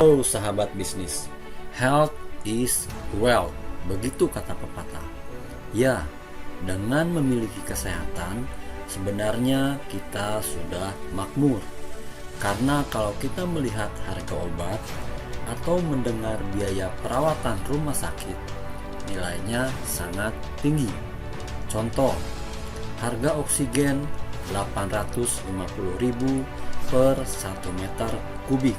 Oh sahabat bisnis, health is wealth, begitu kata pepatah. Ya, dengan memiliki kesehatan, sebenarnya kita sudah makmur. Karena kalau kita melihat harga obat atau mendengar biaya perawatan rumah sakit, nilainya sangat tinggi. Contoh, harga oksigen 850.000 per 1 meter kubik.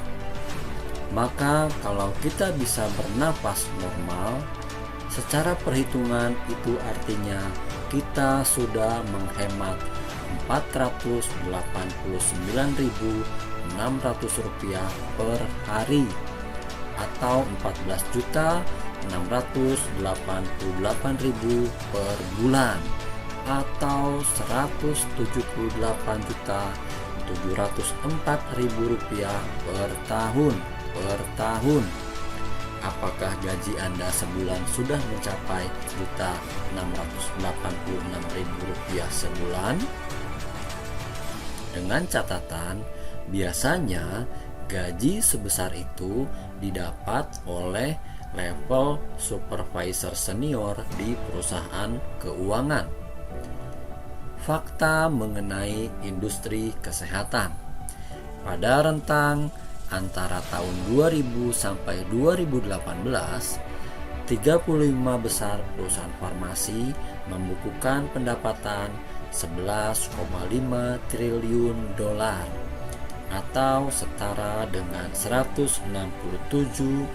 Maka kalau kita bisa bernapas normal, secara perhitungan itu artinya kita sudah menghemat Rp489.600 per hari atau Rp14.688.000 per bulan atau Rp178.704.000 per tahun. Apakah gaji Anda sebulan sudah mencapai Rp1.686.000 sebulan? Dengan catatan, biasanya gaji sebesar itu didapat oleh level supervisor senior di perusahaan keuangan. Fakta mengenai industri kesehatan. Pada rentang antara tahun 2000 sampai 2018, 35 besar perusahaan farmasi membukukan pendapatan 11,5 triliun dolar atau setara dengan 167.892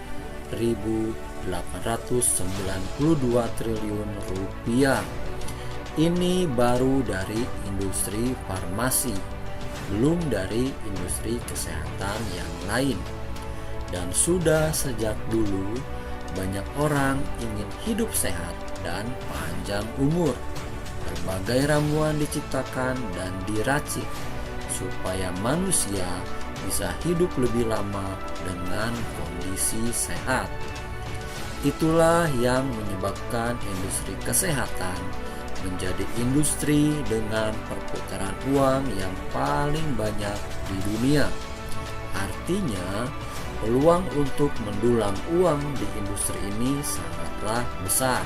triliun rupiah. Ini baru dari industri farmasi, belum dari industri kesehatan yang lain. Dan sudah sejak dulu banyak orang ingin hidup sehat dan panjang umur. Berbagai ramuan diciptakan dan diracik supaya manusia bisa hidup lebih lama dengan kondisi sehat. Itulah yang menyebabkan industri kesehatan menjadi industri dengan perputaran uang yang paling banyak di dunia. Artinya, peluang untuk mendulang uang di industri ini sangatlah besar.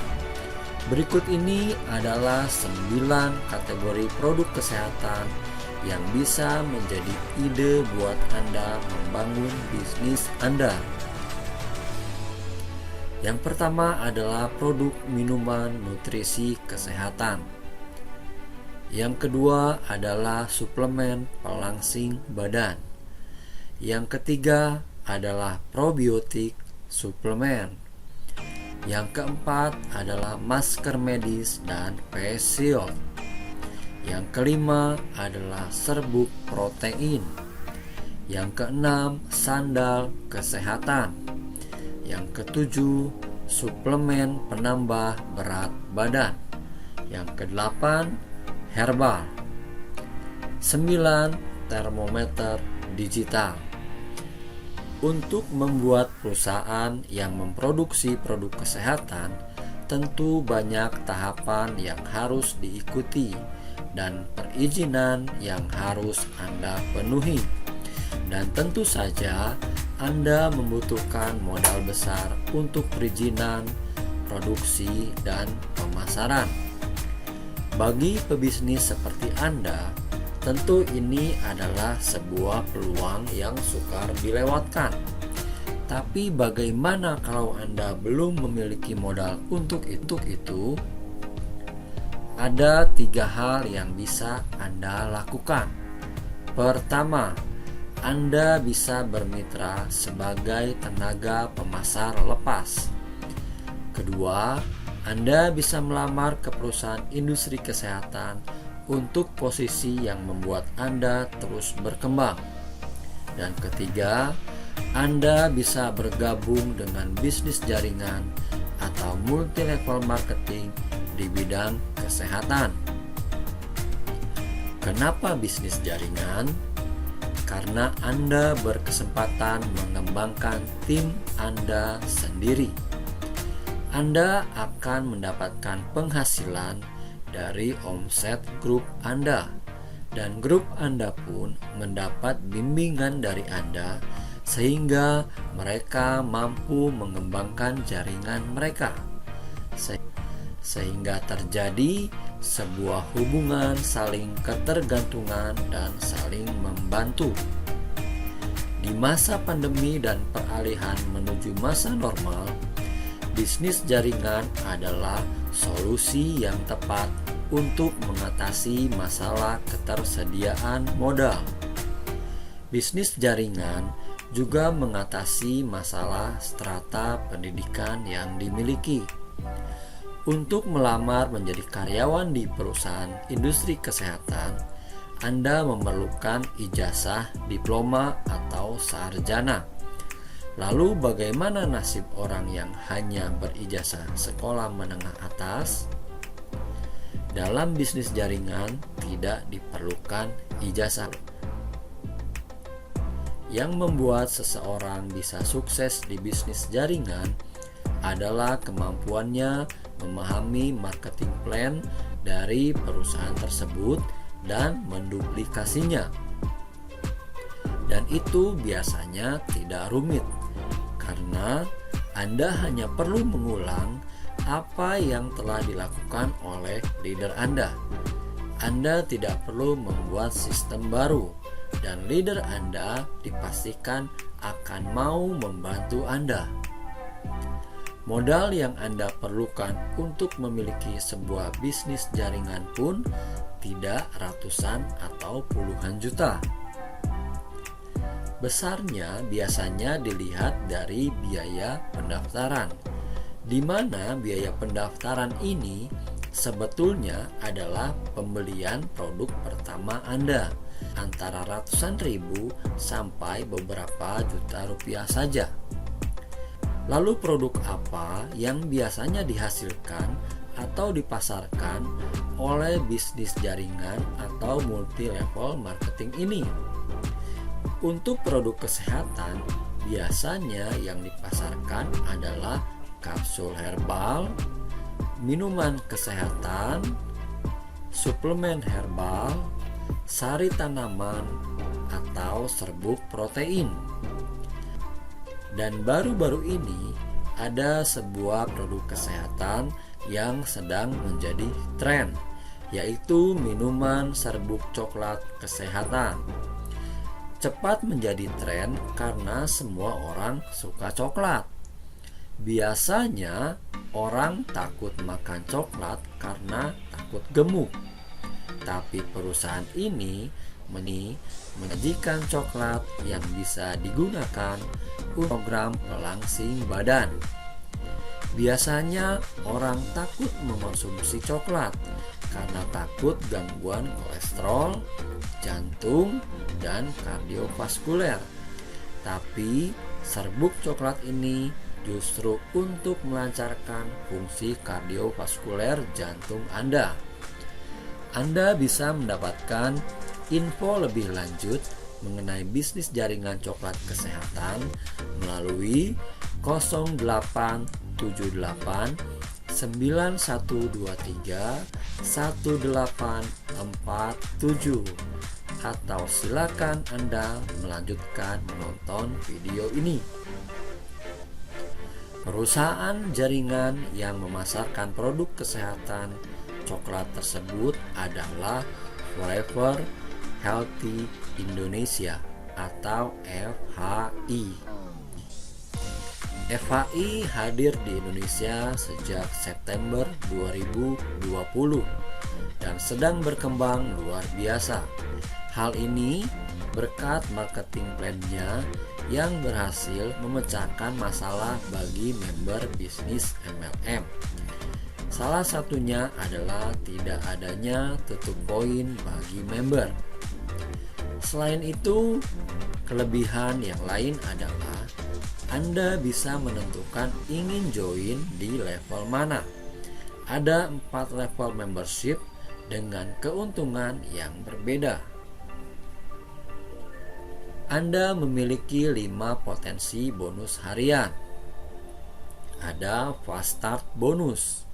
Berikut ini adalah 9 kategori produk kesehatan yang bisa menjadi ide buat Anda membangun bisnis Anda. Yang pertama adalah produk minuman nutrisi kesehatan. Yang kedua adalah suplemen pelangsing badan. Yang ketiga adalah probiotik suplemen. Yang keempat adalah masker medis dan face shield. Yang kelima adalah serbuk protein. Yang keenam, sandal kesehatan. Yang ketujuh, suplemen penambah berat badan. Yang kedelapan, herbal. 9, termometer digital. Untuk membuat perusahaan yang memproduksi produk kesehatan, tentu banyak tahapan yang harus diikuti dan perizinan yang harus Anda penuhi. Dan tentu saja Anda membutuhkan modal besar untuk perizinan, produksi, dan pemasaran. Bagi pebisnis seperti Anda, tentu ini adalah sebuah peluang yang sukar dilewatkan. Tapi bagaimana kalau Anda belum memiliki modal untuk itu? Ada 3 hal yang bisa Anda lakukan. Pertama, Anda bisa bermitra sebagai tenaga pemasar lepas. Kedua, Anda bisa melamar ke perusahaan industri kesehatan untuk posisi yang membuat Anda terus berkembang. Dan ketiga, Anda bisa bergabung dengan bisnis jaringan atau multi level marketing di bidang kesehatan. Kenapa bisnis jaringan? Karena Anda berkesempatan mengembangkan tim Anda sendiri. Anda akan mendapatkan penghasilan dari omset grup Anda, dan grup Anda pun mendapat bimbingan dari Anda sehingga mereka mampu mengembangkan jaringan mereka, sehingga terjadi sebuah hubungan saling ketergantungan dan saling membantu. Di masa pandemi dan peralihan menuju masa normal, bisnis jaringan adalah solusi yang tepat untuk mengatasi masalah ketersediaan modal. Bisnis jaringan juga mengatasi masalah strata pendidikan yang dimiliki. Untuk melamar menjadi karyawan di perusahaan industri kesehatan, Anda memerlukan ijazah, diploma, atau sarjana. Lalu bagaimana nasib orang yang hanya berijazah sekolah menengah atas? Dalam bisnis jaringan tidak diperlukan ijazah. Yang membuat seseorang bisa sukses di bisnis jaringan adalah kemampuannya memahami marketing plan dari perusahaan tersebut dan menduplikasinya. Dan itu biasanya tidak rumit, karena Anda hanya perlu mengulang apa yang telah dilakukan oleh leader Anda. Anda tidak perlu membuat sistem baru, dan leader Anda dipastikan akan mau membantu Anda. Modal yang Anda perlukan untuk memiliki sebuah bisnis jaringan pun tidak ratusan atau puluhan juta. Besarnya biasanya dilihat dari biaya pendaftaran, di mana biaya pendaftaran ini sebetulnya adalah pembelian produk pertama Anda, antara ratusan ribu sampai beberapa juta rupiah saja. Lalu produk apa yang biasanya dihasilkan atau dipasarkan oleh bisnis jaringan atau multi level marketing ini? Untuk produk kesehatan, biasanya yang dipasarkan adalah kapsul herbal, minuman kesehatan, suplemen herbal, sari tanaman, atau serbuk protein. Dan baru-baru ini ada sebuah produk kesehatan yang sedang menjadi tren, yaitu minuman serbuk coklat kesehatan. Cepat menjadi tren karena semua orang suka coklat. Biasanya orang takut makan coklat karena takut gemuk. Tapi perusahaan ini menyajikan coklat yang bisa digunakan untuk program pelangsing badan. Biasanya orang takut mengonsumsi coklat karena takut gangguan kolesterol, jantung, dan kardiovaskuler. Tapi serbuk coklat ini justru untuk melancarkan fungsi kardiovaskuler jantung Anda. Anda bisa mendapatkan info lebih lanjut mengenai bisnis jaringan coklat kesehatan melalui 0878 9123 1847, atau silakan Anda melanjutkan menonton video ini. Perusahaan jaringan yang memasarkan produk kesehatan coklat tersebut adalah Forever Healthy Indonesia atau FHI. FHI hadir di Indonesia sejak September 2020 dan sedang berkembang luar biasa. Hal ini berkat marketing plan-nya yang berhasil memecahkan masalah bagi member bisnis MLM. Salah satunya adalah tidak adanya tutup poin bagi member. Selain itu, kelebihan yang lain adalah Anda bisa menentukan ingin join di level mana. Ada 4 level membership dengan keuntungan yang berbeda. Anda memiliki 5 potensi bonus harian. Ada fast start bonus,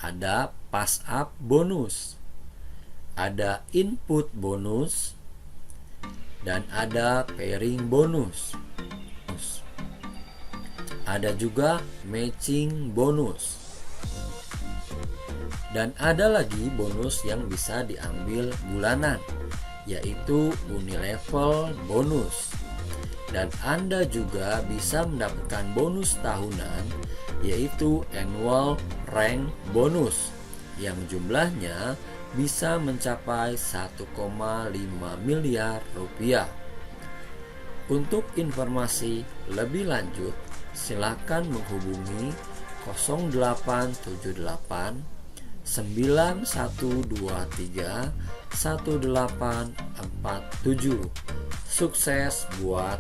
ada pass up bonus, ada input bonus, dan ada pairing bonus. Ada juga matching bonus. Dan ada lagi bonus yang bisa diambil bulanan, yaitu unilevel bonus. Dan Anda juga bisa mendapatkan bonus tahunan, yaitu annual rank bonus, yang jumlahnya bisa mencapai 1,5 miliar rupiah. Untuk informasi lebih lanjut, silakan menghubungi 0878 9123 1847. Sukses buat